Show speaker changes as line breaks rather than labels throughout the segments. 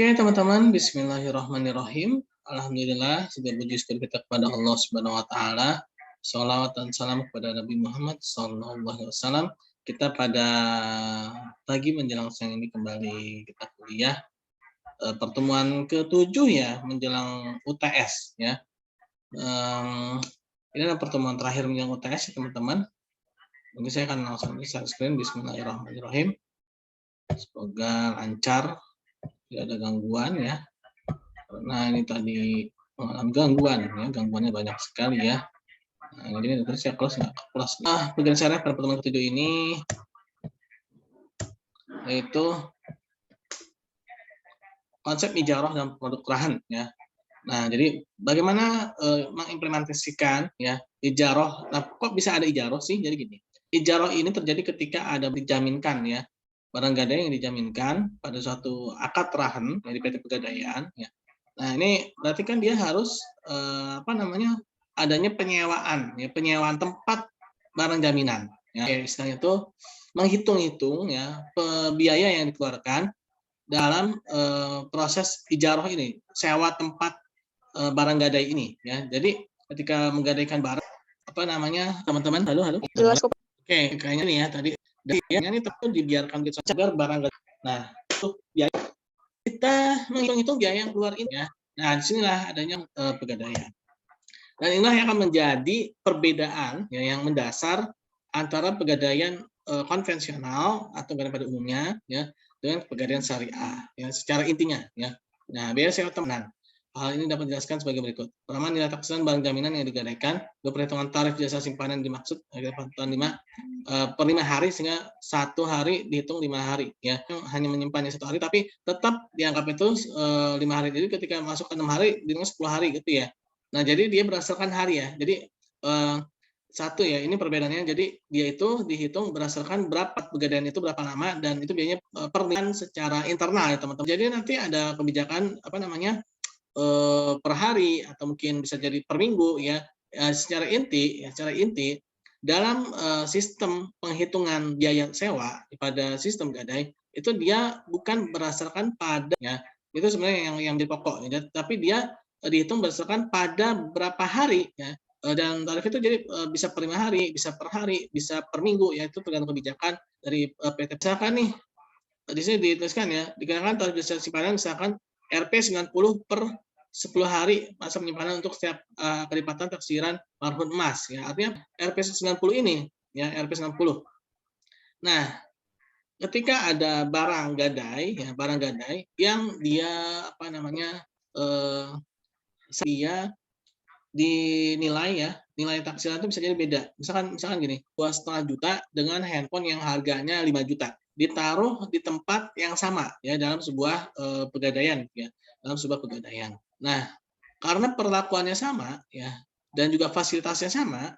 Oke teman-teman, bismillahirrahmanirrahim. Alhamdulillah, segala puji syukur kita kepada Allah Subhanahu wa taala. Shalawat dan salam kepada Nabi Muhammad sallallahu alaihi wasallam. Kita pada pagi menjelang siang ini kembali kita kuliah, pertemuan ke-7 ya menjelang UTS ya. Ini adalah pertemuan terakhir menjelang UTS ya teman-teman. Mungkin saya akan langsung share screen. Bismillahirrahmanirrahim. Semoga lancar, tidak ada gangguan ya. Karena ini tadi mengalami gangguan ya, gangguannya banyak sekali ya. Nah, ini terus ya kelas nggak kelas. Bagian saya pada pertemuan ke-7 ini yaitu konsep ijarah dan produk lahan ya. Nah, jadi bagaimana mengimplementasikan ya ijarah. Nah, kok bisa ada ijarah sih? Jadi gini, ijarah ini terjadi ketika ada dijaminkan ya barang gadai yang dijaminkan pada suatu akad rahan dari PT Pegadaian ya. Nah, ini berarti kan dia harus adanya penyewaan ya, penyewaan tempat barang jaminan ya. Istilahnya itu menghitung-hitung ya biaya yang dikeluarkan dalam proses ijarah ini, sewa tempat barang gadai ini ya. Jadi ketika menggadaikan barang teman-teman, halo. Oke, kayaknya nih ya tadi biayanya ini tentu dibiarkan gitu agar barang gadai. Nah, itu biaya kita menghitung-hitung biaya yang keluar ini ya. Nah, disinilah adanya pegadaian. Dan inilah yang akan menjadi perbedaan ya, yang mendasar antara pegadaian konvensional atau pegadaian pada umumnya ya dengan pegadaian syariah ya secara intinya ya. Nah, biaya sewa temenan. Hal ini dapat dijelaskan sebagai berikut. Pertama, nilai taksiran barang jaminan yang digadaikan, perhitungan tarif jasa simpanan dimaksud perhitungan 5 per 5 hari sehingga 1 hari dihitung 5 hari ya. Hanya menyimpannya 1 hari tapi tetap dianggap itu 5 hari. Jadi ketika masuk ke 6 hari dihitung 10 hari gitu ya. Nah, jadi dia berdasarkan hari ya. Jadi satu ya, ini perbedaannya. Jadi dia itu dihitung berdasarkan berapa pegadaian itu berapa lama dan itu biayanya pernikahan secara internal ya teman-teman. Jadi nanti ada kebijakan per hari atau mungkin bisa jadi per minggu ya, secara inti dalam sistem penghitungan biaya sewa pada sistem gadai itu dia bukan berdasarkan pada ya, itu sebenarnya yang menjadi pokok ya, tapi dia dihitung berdasarkan pada berapa hari ya, dan tarif itu jadi bisa per 5 hari, bisa per hari, bisa per minggu ya, itu tergantung kebijakan dari PT. Misalkan nih di sini dituliskan ya, dikenakan tarif jasa simpanan misalkan Rp 90 per 10 hari masa penyimpanan untuk setiap kelipatan taksiran marhum emas ya. Artinya Rp 90 ini ya, Rp 90. Nah, ketika ada barang gadai ya, barang gadai yang dia dia dinilai ya, nilai taksiran itu bisa jadi beda. Misalkan gini, 2,5 juta dengan handphone yang harganya 5 juta. Ditaruh di tempat yang sama ya dalam sebuah pegadaian ya, dalam sebuah pegadaian. Nah, karena perlakuannya sama ya dan juga fasilitasnya sama,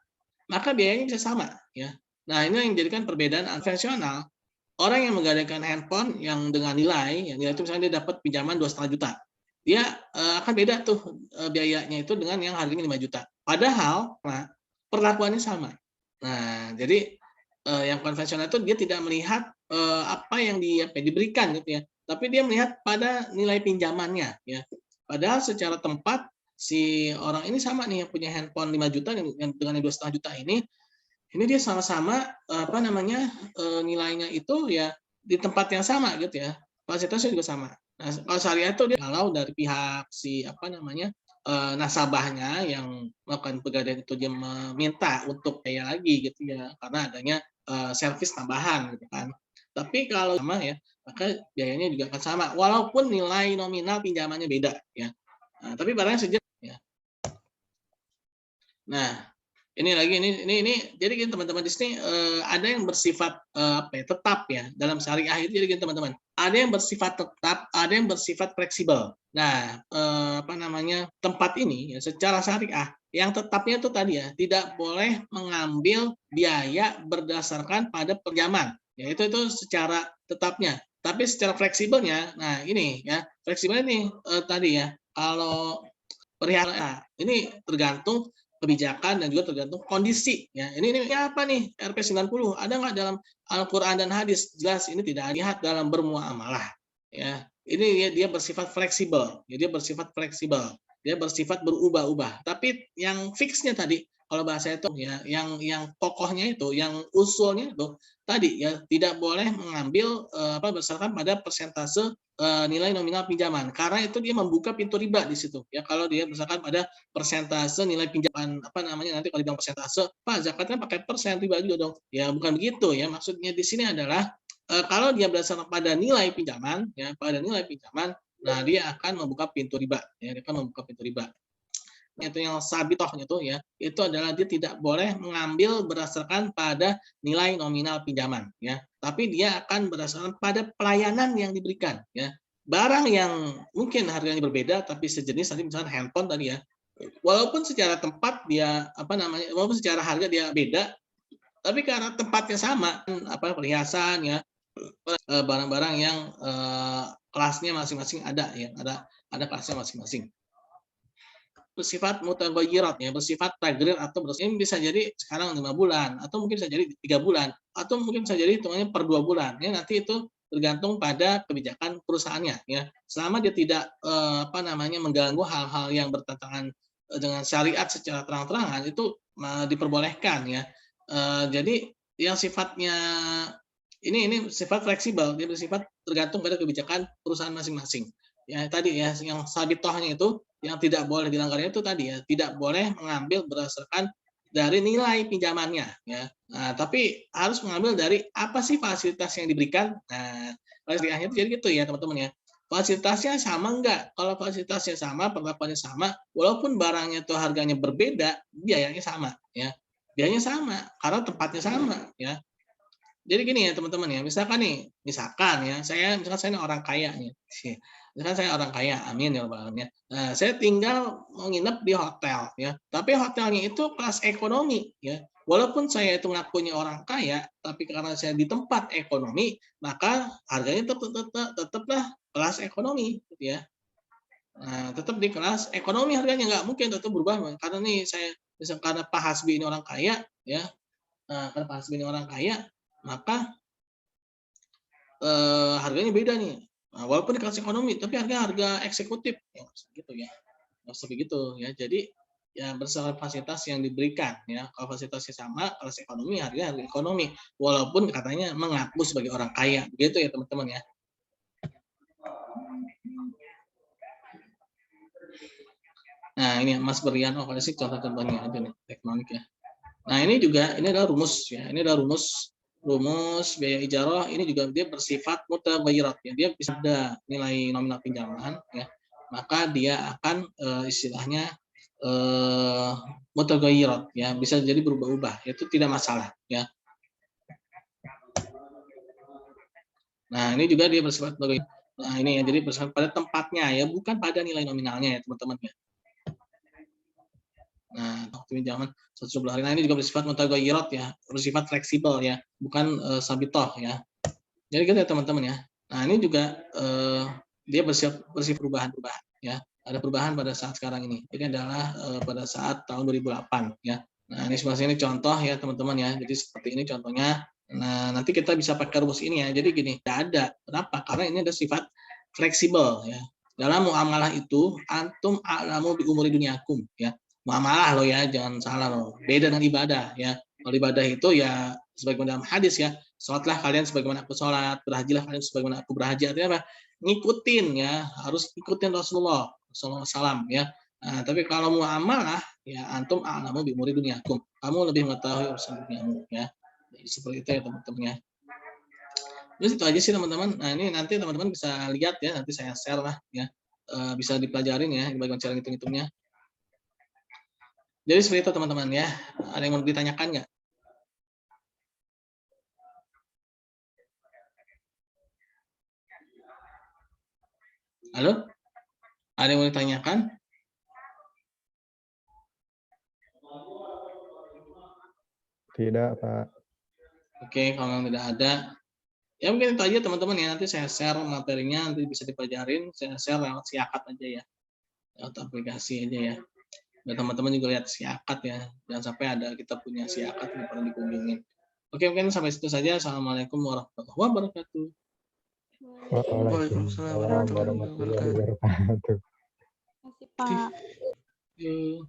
maka biayanya bisa sama ya. Nah, ini yang menjadikan perbedaan konvensional. Orang yang menggadaikan handphone yang dengan nilai itu misalnya dia dapat pinjaman 2,5 juta. Dia akan beda tuh biayanya itu dengan yang harganya 5 juta. Padahal perlakuannya sama. Nah, jadi yang konvensional itu dia tidak melihat apa yang diberikan gitu ya, tapi dia melihat pada nilai pinjamannya ya. Padahal secara tempat si orang ini sama nih yang punya handphone 5 juta yang dengan 2,5 juta ini dia sama-sama nilainya itu ya di tempat yang sama gitu ya. Fasilitasnya juga sama. Nah, kalau syariah itu dia kalau dari pihak si nasabahnya yang melakukan pegadaian itu dia meminta untuk biaya lagi gitu ya karena adanya servis tambahan gitu kan. Tapi kalau sama ya, maka biayanya juga akan sama walaupun nilai nominal pinjamannya beda ya. Nah, tapi barangnya sejenis ya. Nah, ini jadi gini teman-teman, di sini ada yang bersifat tetap ya dalam syariah itu. Jadi gini teman-teman, ada yang bersifat tetap, ada yang bersifat fleksibel. Nah, tempat ini ya, secara syariah yang tetapnya itu tadi ya tidak boleh mengambil biaya berdasarkan pada pinjaman. Ya itu secara tetapnya. Tapi secara fleksibelnya, nah ini ya fleksibelnya ini tadi ya kalau perihal ini tergantung kebijakan dan juga tergantung kondisi ya. Ini apa nih Rp 90? Ada nggak dalam Al-Qur'an dan hadis? Jelas ini tidak lihat dalam bermuamalah ya. ini dia bersifat fleksibel, ya dia bersifat fleksibel, dia bersifat berubah-ubah. Tapi yang fiksnya tadi, kalau bahasa itu ya, yang pokoknya itu, yang usulnya itu tadi ya, tidak boleh mengambil berdasarkan pada persentase nilai nominal pinjaman, karena itu dia membuka pintu riba di situ. Ya kalau dia berdasarkan pada persentase nilai pinjaman nanti kalau dibilang persentase, Pak zakatnya pakai persen riba juga dong. Ya bukan begitu ya. Maksudnya di sini adalah kalau dia berdasarkan pada nilai pinjaman, ya pada nilai pinjaman, nah dia akan membuka pintu riba, ya dia akan membuka pintu riba. Itu yang sabitohnya itu ya, itu adalah dia tidak boleh mengambil berdasarkan pada nilai nominal pinjaman, ya, tapi dia akan berdasarkan pada pelayanan yang diberikan, ya. Barang yang mungkin harganya berbeda tapi sejenis tadi misalnya handphone tadi ya, walaupun secara tempat dia walaupun secara harga dia beda, tapi karena tempatnya sama, perhiasan ya, barang-barang yang kelasnya masing-masing ada ya, ada kelasnya masing-masing. Bersifat mutaghayyirat ya, bersifat tagrir atau ini bisa jadi sekarang 5 bulan atau mungkin bisa jadi 3 bulan atau mungkin bisa jadi hitungannya per 2 bulan. Ya nanti itu tergantung pada kebijakan perusahaannya ya. Selama dia tidak mengganggu hal-hal yang bertentangan dengan syariat secara terang-terangan itu diperbolehkan ya. Jadi yang sifatnya ini sifat fleksibel, dia bersifat tergantung pada kebijakan perusahaan masing-masing. Ya tadi ya, yang sabitohnya itu yang tidak boleh dilanggar itu tadi ya, tidak boleh mengambil berdasarkan dari nilai pinjamannya ya. Nah, tapi harus mengambil dari apa sih fasilitas yang diberikan. Nah, fasilitasnya itu jadi gitu ya teman-teman ya. Fasilitasnya sama enggak? Kalau fasilitasnya sama, perlakuannya sama, walaupun barangnya itu harganya berbeda, biayanya sama ya. Biayanya sama karena tempatnya sama ya. Jadi gini ya teman-teman ya, misalkan ya, misalkan saya ini orang kaya nih, misalkan saya orang kaya, amin ya rabbal alamin ya. Nah, saya tinggal mau nginep di hotel ya, tapi hotelnya itu kelas ekonomi ya. Walaupun saya itu ngakunya orang kaya, tapi karena saya di tempat ekonomi, maka harganya tetaplah kelas ekonomi gitu ya. Nah, tetap di kelas ekonomi harganya, nggak mungkin tetap berubah karena nih karena Pak Hasbi ini orang kaya ya, karena Pak Hasbi ini orang kaya, maka harganya beda nih. Nah, walaupun di kelas ekonomi, tapi harga eksekutif, ya gitu ya. Nggak usah begitu ya. Jadi ya berdasarkan fasilitas yang diberikan ya. Kalau fasilitasnya sama, kelas ekonomi harga ekonomi. Walaupun katanya mengaku sebagai orang kaya, begitu ya teman-teman ya. Nah ini Mas Berian, kalau sih contoh-contohnya aja nih teknonik ya. Nah ini adalah rumus ya. Ini adalah rumus biaya ijarah ini juga dia bersifat mutaghayyirat ya. Dia bisa ada nilai nominal pinjaman ya. Maka dia akan istilahnya mutaghayyirat ya, bisa jadi berubah-ubah. Itu tidak masalah ya. Nah, ini juga dia bersifat nah ini ya, jadi bersifat pada tempatnya ya, bukan pada nilai nominalnya ya, teman-teman ya. Nah, waktu pinjaman 110 hari. Nah, ini juga bersifat mutaghayyirat ya, bersifat fleksibel ya, bukan sabitoh ya. Jadi gitu ya teman-teman ya. Nah, ini juga dia bersifat perubahan-perubahan ya. Ada perubahan pada saat sekarang ini. Ini adalah pada saat tahun 2008 ya. Nah, ini sebenarnya ini contoh ya teman-teman ya. Jadi seperti ini contohnya. Nah, nanti kita bisa pakai rumus ini ya. Jadi gini, tidak ada. Kenapa? Karena ini ada sifat fleksibel ya. Dalam muamalah itu antum a'lamu bi umuri dunyakum ya. Muamalah loh ya, jangan salah loh. Beda dengan ibadah ya. Kalau ibadah itu ya sebagaimana dalam hadis ya, sholatlah kalian sebagaimana aku sholat, berhajilah kalian sebagaimana aku berhaji. Artinya apa? Ngikutin ya, harus ikutin Rasulullah SAW ya. Nah, tapi kalau muamalah ya antum a'lamu bi umuri dunyakum. Kamu lebih mengetahui urusan duniamu ya. Jadi, seperti itu ya teman-teman ya. Terus itu aja sih teman-teman. Nah, ini nanti teman-teman bisa lihat ya, nanti saya share lah ya. Bisa dipelajarin ya bagaimana cara hitung-hitungnya. Jadi seperti itu teman-teman ya. Ada yang mau ditanyakan nggak? Halo? Ada yang mau ditanyakan?
Tidak, Pak.
Oke, kalau tidak ada, ya mungkin itu aja teman-teman ya. Nanti saya share materinya, nanti bisa dipelajarin. Saya share lewat Siakat aja ya. Lewat aplikasi aja ya. Dan teman-teman juga lihat Siakat ya. Jangan sampai ada kita punya Siakat yang pernah dikunjungin. Oke, mungkin sampai situ saja. Assalamualaikum warahmatullahi wabarakatuh.
Waalaikumsalam warahmatullahi wabarakatuh.
wabarakatuh.
Terima kasih, Pak.
Yuk.